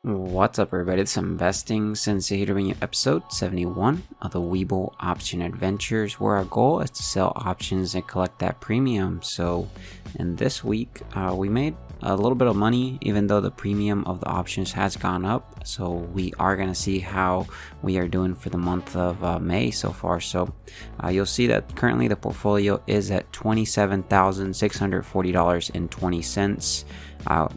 What's up, everybody? It's Investing Sensei here to bring you episode 71 of the Webull Option Adventures, where our goal is to sell options and collect that premium. So in this week, we made a little bit of money, even though the premium of the options has gone up. So we are going to see how we are doing for the month of May so far. So you'll see that currently the portfolio is at $27,640.20.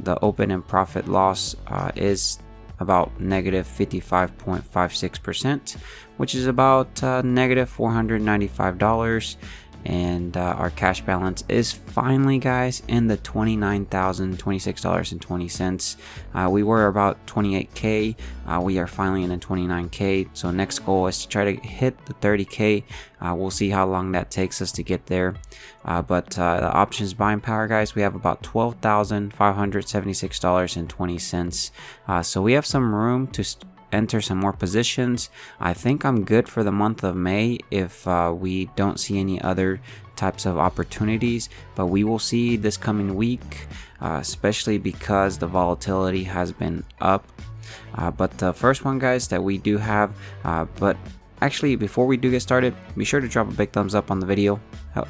The open and profit loss is about negative 55.56%, which is about negative $495. And our cash balance is finally, guys, in the $29,026.20. We were about 28K. We are finally in the 29K. So next goal is to try to hit the 30K. We'll see how long that takes us to get there. But the options buying power, guys, we have about $12,576.20. So we have some room to enter some more positions. I think I'm good for the month of May if we don't see any other types of opportunities, but we will see this coming week, especially because the volatility has been up. But the first one, guys, that we do have, but actually before we do get started, be sure to drop a big thumbs up on the video.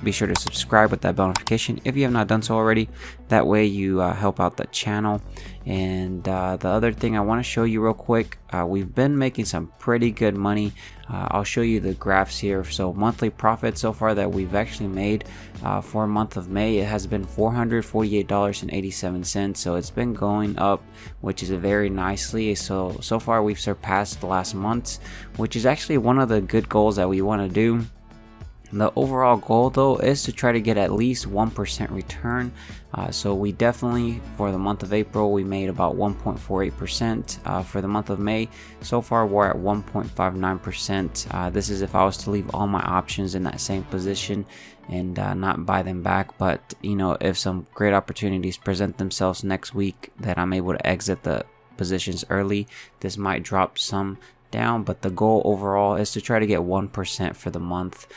Be sure to subscribe with that bell notification if you have not done so already. That way you help out the channel. And the other thing I want to show you real quick, we've been making some pretty good money. I'll show you the graphs here. So monthly profit so far that we've actually made for a month of May, it has been $448.87. So it's been going up, which is very nicely. So far we've surpassed the last month, which is actually one of the good goals that we want to do. The overall goal, though, is to try to get at least 1% return. So we definitely, for the month of April, we made about 1.48%. For the month of May, so far we're at 1.59%. This is if I was to leave all my options in that same position and not buy them back. But, you know, if some great opportunities present themselves next week that I'm able to exit the positions early, this might drop some down, but the goal overall is to try to get 1% for the month,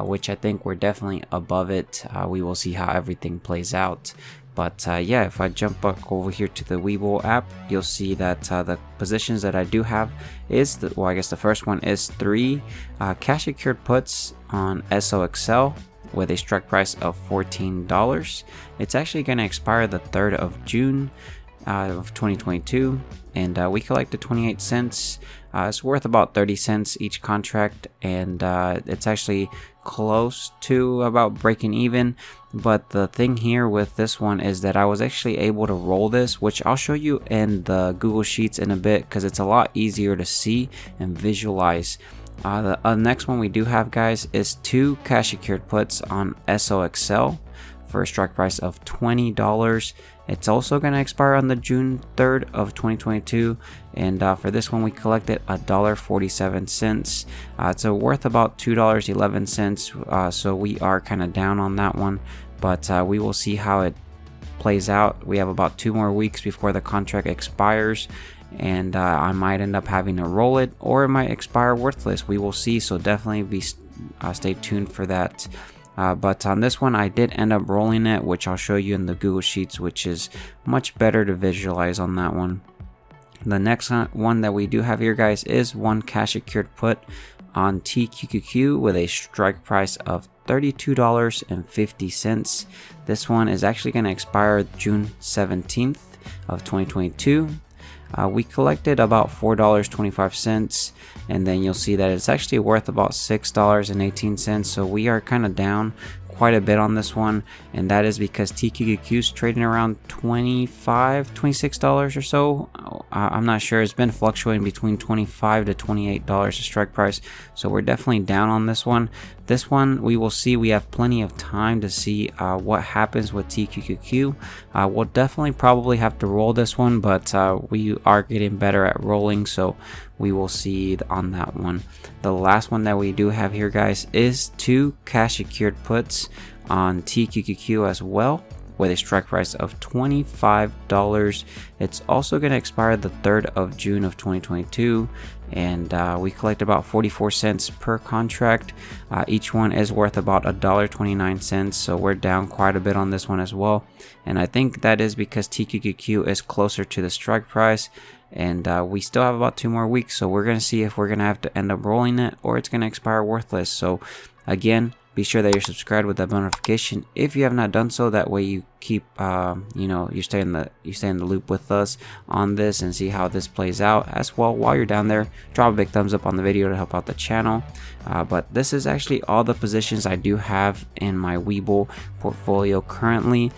which I think we're definitely above it. We will see how everything plays out. But yeah, if I jump back over here to the Webull app, you'll see that the positions that I do have is, well, I guess the first one is 3 cash secured puts on SOXL with a strike price of $14. It's actually going to expire the 3rd of June of 2022, and we collected 28 cents. It's worth about 30 cents each contract, and it's actually close to about breaking even. But the thing here with this one is that I was actually able to roll this, which I'll show you in the Google Sheets in a bit, because it's a lot easier to see and visualize. The next one we do have, guys, is 2 cash secured puts on SOXL for a strike price of $20. It's also going to expire on the June 3rd of 2022, and for this one we collected $1.47. It's worth about $2.11, so we are kind of down on that one, but we will see how it plays out. We have about 2 more weeks before the contract expires, and I might end up having to roll it, or it might expire worthless. We will see, so definitely stay tuned for that. But on this one, I did end up rolling it, which I'll show you in the Google Sheets, which is much better to visualize on that one. The next one that we do have here, guys, is 1 cash secured put on TQQQ with a strike price of $32.50. This one is actually going to expire June 17th of 2022. We collected about $4.25, and then you'll see that it's actually worth about $6.18. So we are kind of down quite a bit on this one, and that is because TQQQ is trading around $26 or so. I'm not sure. It's been fluctuating between $25 to $28 a strike price, so we're definitely down on this one. This one we will see. We have plenty of time to see what happens with TQQQ. We'll definitely probably have to roll this one, but we are getting better at rolling, so we will see on that one. The last one that we do have here, guys, is 2 cash secured puts on TQQQ as well, with a strike price of $25. It's also going to expire the 3rd of June of 2022, and we collect about 44 cents per contract. Each one is worth about $1.29, so we're down quite a bit on this one as well, and I think that is because TQQQ is closer to the strike price. and we still have about 2 more weeks, so we're gonna see if we're gonna have to end up rolling it or it's gonna expire worthless. So again, be sure that you're subscribed with that bell notification if you have not done so. That way you keep you stay in the loop with us on this and see how this plays out. As well, while you're down there, drop a big thumbs up on the video to help out the channel. But this is actually all the positions I do have in my Webull portfolio currently.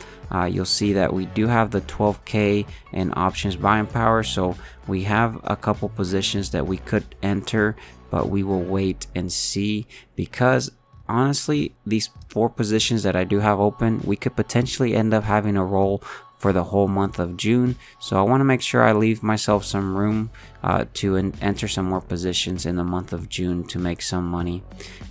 You'll see that we do have the 12k in options buying power, so we have a couple positions that we could enter, but we will wait and see, because honestly, these 4 positions that I do have open, we could potentially end up having a roll for the whole month of June. So I want to make sure I leave myself some room to enter some more positions in the month of June to make some money.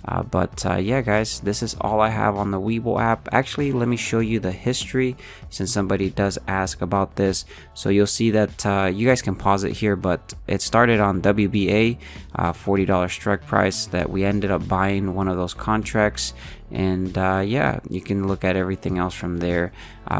Yeah guys, this is all I have on the Webull app. Actually, let me show you the history, since somebody does ask about this. So you'll see that you guys can pause it here, but it started on WBA, $40 strike price, that we ended up buying one of those contracts. And yeah, you can look at everything else from there,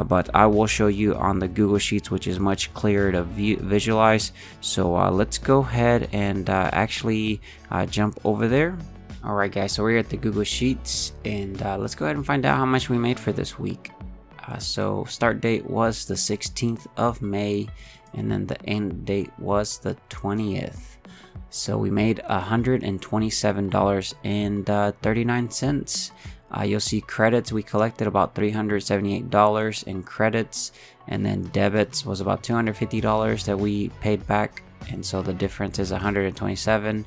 but I will show you on the Google Sheets, which is much clearer to visualize. So let's go ahead and actually jump over there. Alright guys, so we're at the Google Sheets, and let's go ahead and find out how much we made for this week. So start date was the 16th of May, and then the end date was the 20th. So we made $127.39. You'll see credits, we collected about $378 in credits, and then debits was about $250 that we paid back, and so the difference is $127.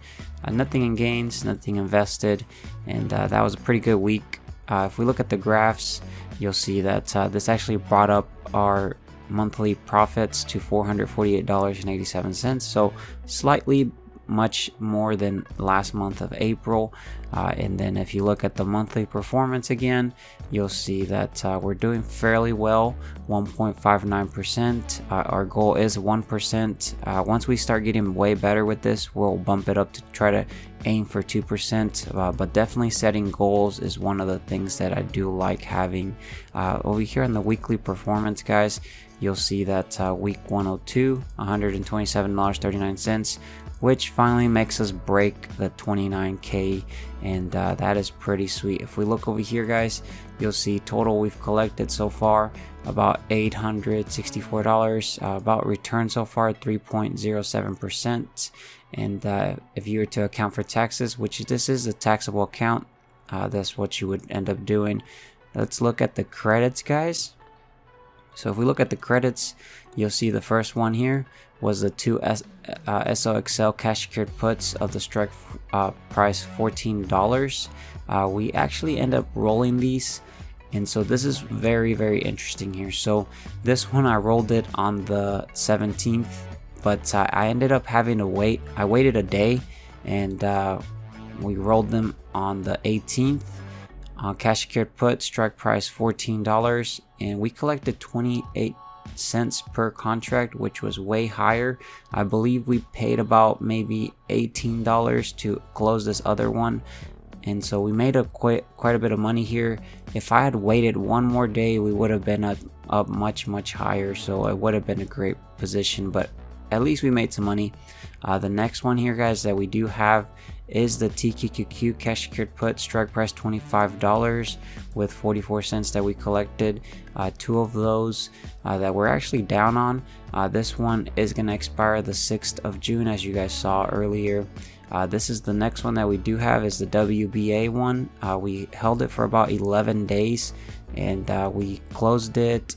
Nothing in gains, nothing invested, and that was a pretty good week. If we look at the graphs, you'll see that this actually brought up our monthly profits to $448.87, so slightly much more than last month of April. And then if you look at the monthly performance again, you'll see that we're doing fairly well, 1.59%. Our goal is 1%. Once we start getting way better with this, we'll bump it up to try to aim for 2%, but definitely setting goals is one of the things that I do like having. Over here on the weekly performance, guys, you'll see that week 102, $127.39, which finally makes us break the 29k, and that is pretty sweet. If we look over here, guys, you'll see total we've collected so far about $864, about return so far 3.07%, and if you were to account for taxes, which this is a taxable account, that's what you would end up doing. Let's look at the credits, guys. So if we look at the credits, you'll see the first one here was the 2 SOXL cash secured puts of the strike price $14. We actually end up rolling these, and so this is very, very interesting here. So this one I rolled it on the 17th, but I ended up having to wait. I waited a day, and we rolled them on the 18th. Cash secured put, strike price $14, and we collected 28 cents per contract, which was way higher. I believe we paid about maybe $18 to close this other one, and so we made quite a bit of money here. If I had waited one more day, we would have been up much higher, so it would have been a great position, but at least we made some money. The next one here, guys, that we do have is the TQQQ cash secured put, strike price $25 with 44 cents that we collected. 2 of those that we're actually down on. This one is going to expire the 6th of June, as you guys saw earlier. This is the next one that we do have, is the WBA one. We held it for about 11 days, and we closed it,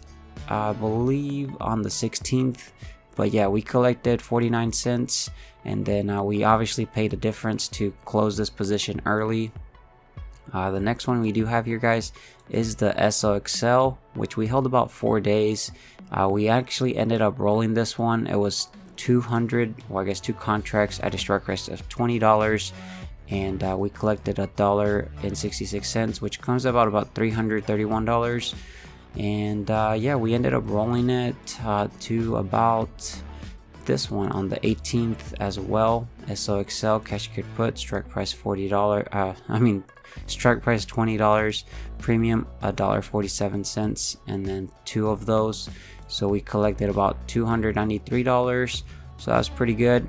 I believe, on the 16th. But yeah, we collected 49 cents, and then we obviously paid the difference to close this position early. The next one we do have here, guys, is the SOXL, which we held about 4 days. We actually ended up rolling this one. It was 200, well, I guess 2 contracts at a strike price of $20, and we collected $1.66, which comes about $331. And yeah, we ended up rolling it to about this one on the 18th as well. SOXL cash secured put, strike price $40. Strike price $20, premium $1.47, and then 2 of those. So we collected about $293 so that's pretty good.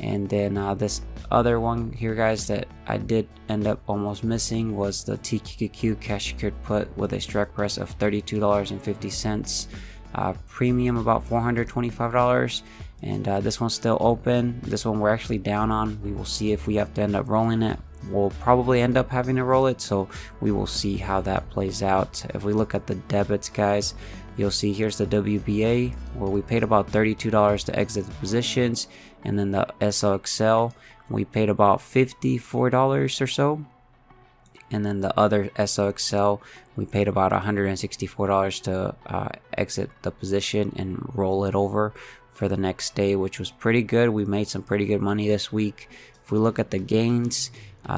And then this other one here, guys, that I did end up almost missing was the TQQQ cash secured put with a strike price of $32.50, premium about $425, and this one's still open. This one we're actually down on. We will see if we have to end up rolling it. We'll probably end up having to roll it, so we will see how that plays out. If we look at the debits, guys, you'll see here's the WBA where we paid about $32 to exit the positions, and then the SOXL we paid about $54 or so, and then the other SOXL we paid about $164 to exit the position and roll it over for the next day, which was pretty good. We made some pretty good money this week. If we look at the gains,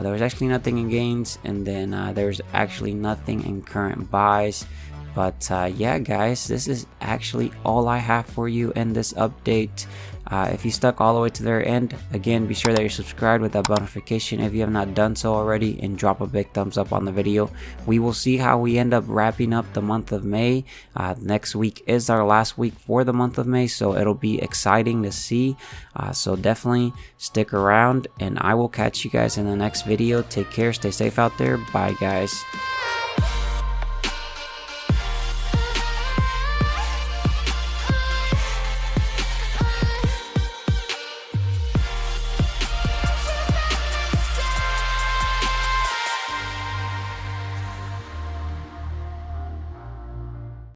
there was actually nothing in gains, and then there's actually nothing in current buys. But yeah, guys, this is actually all I have for you in this update. If you stuck all the way to their end, again, be sure that you're subscribed with that bell notification if you have not done so already, and drop a big thumbs up on the video. We will see how we end up wrapping up the month of May. Next week is our last week for the month of May, so it'll be exciting to see. So definitely stick around, and I will catch you guys in the next video. Take care, stay safe out there. Bye, guys.